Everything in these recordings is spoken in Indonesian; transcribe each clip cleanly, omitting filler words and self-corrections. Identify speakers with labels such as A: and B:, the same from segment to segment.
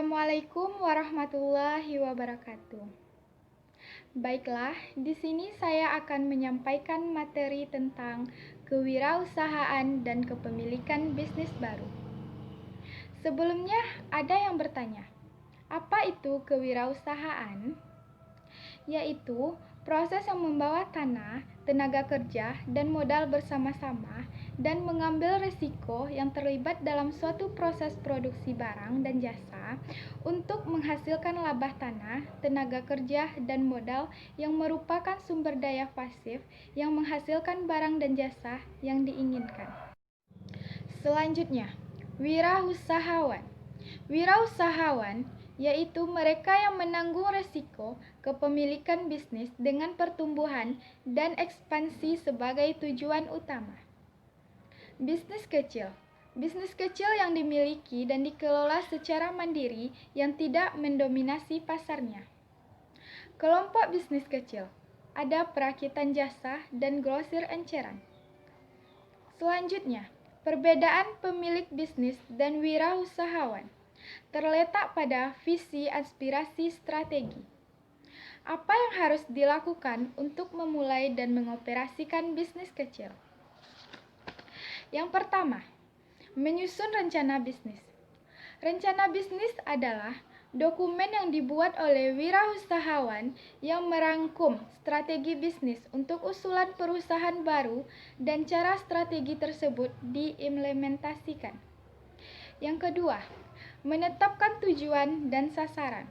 A: Assalamualaikum warahmatullahi wabarakatuh. Baiklah, di sini saya akan menyampaikan materi tentang kewirausahaan dan kepemilikan bisnis baru. Sebelumnya, ada yang bertanya, apa itu kewirausahaan? Yaitu proses yang membawa tanah, tenaga kerja, dan modal bersama-sama dan mengambil risiko yang terlibat dalam suatu proses produksi barang dan jasa untuk menghasilkan laba tanah, tenaga kerja, dan modal yang merupakan sumber daya pasif yang menghasilkan barang dan jasa yang diinginkan. Selanjutnya, wirausahawan. Wirausahawan yaitu mereka yang menanggung risiko kepemilikan bisnis dengan pertumbuhan dan ekspansi sebagai tujuan utama. Bisnis kecil. Bisnis kecil yang dimiliki dan dikelola secara mandiri yang tidak mendominasi pasarnya. Kelompok bisnis kecil. Ada perakitan jasa dan grosir enceran. Selanjutnya, perbedaan pemilik bisnis dan wirausahawan terletak pada visi, aspirasi, strategi. Apa yang harus dilakukan untuk memulai dan mengoperasikan bisnis kecil? Yang pertama, menyusun rencana bisnis. Rencana bisnis adalah dokumen yang dibuat oleh wirausahawan yang merangkum strategi bisnis untuk usulan perusahaan baru dan cara strategi tersebut diimplementasikan. Yang kedua, menetapkan tujuan dan sasaran.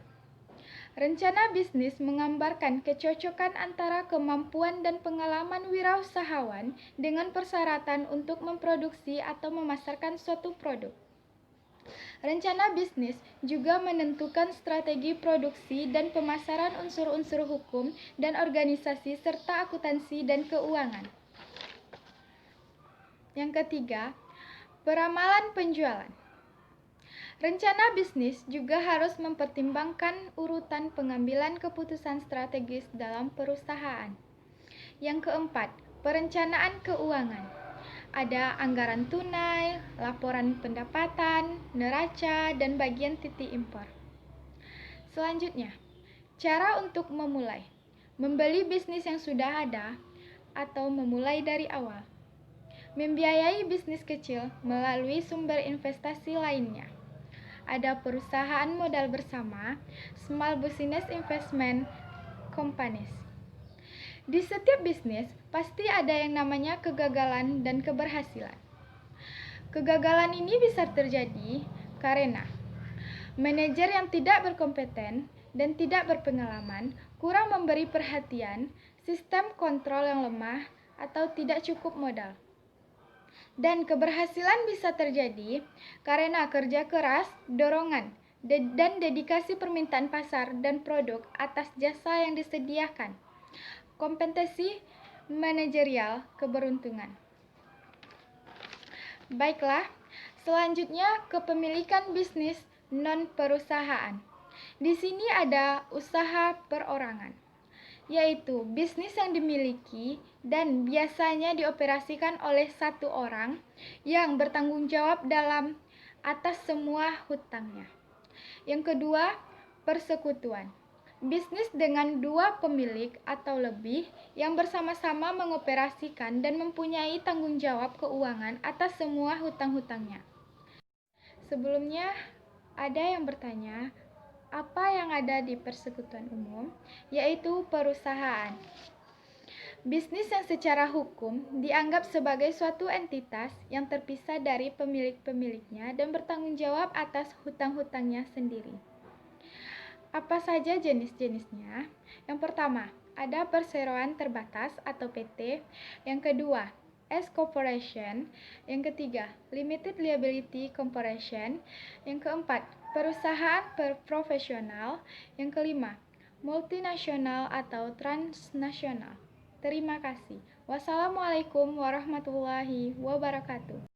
A: Rencana bisnis menggambarkan kecocokan antara kemampuan dan pengalaman wirausahawan dengan persyaratan untuk memproduksi atau memasarkan suatu produk. Rencana bisnis juga menentukan strategi produksi dan pemasaran unsur-unsur hukum dan organisasi serta akuntansi dan keuangan. Yang ketiga, peramalan penjualan. Rencana bisnis juga harus mempertimbangkan urutan pengambilan keputusan strategis dalam perusahaan. Yang keempat, perencanaan keuangan. Ada anggaran tunai, laporan pendapatan, neraca, dan bagian titik impor. Selanjutnya, cara untuk memulai. Membeli bisnis yang sudah ada atau memulai dari awal. Membiayai bisnis kecil melalui sumber investasi lainnya. Ada perusahaan modal bersama, small business investment companies. Di setiap bisnis, pasti ada yang namanya kegagalan dan keberhasilan. Kegagalan ini bisa terjadi karena manajer yang tidak berkompeten dan tidak berpengalaman, kurang memberi perhatian, sistem kontrol yang lemah, atau tidak cukup modal. Dan keberhasilan bisa terjadi karena kerja keras, dorongan, dan dedikasi permintaan pasar dan produk atas jasa yang disediakan. Kompetensi manajerial keberuntungan. Baiklah, selanjutnya kepemilikan bisnis non-perusahaan. Di sini ada usaha perorangan, yaitu bisnis yang dimiliki dan biasanya dioperasikan oleh satu orang yang bertanggung jawab dalam atas semua hutangnya. Yang kedua, persekutuan. Bisnis dengan dua pemilik atau lebih yang bersama-sama mengoperasikan dan mempunyai tanggung jawab keuangan atas semua hutang-hutangnya. Sebelumnya, ada yang bertanya, apa yang ada di persekutuan umum, yaitu perusahaan. Bisnis yang secara hukum dianggap sebagai suatu entitas yang terpisah dari pemilik-pemiliknya dan bertanggung jawab atas hutang-hutangnya sendiri. Apa saja jenis-jenisnya? Yang pertama, ada perseroan terbatas atau PT. Yang kedua, S Corporation. Yang ketiga, Limited Liability Corporation. Yang keempat, perusahaan profesional. Yang kelima, multinasional atau transnasional. Terima kasih. Wassalamualaikum warahmatullahi wabarakatuh.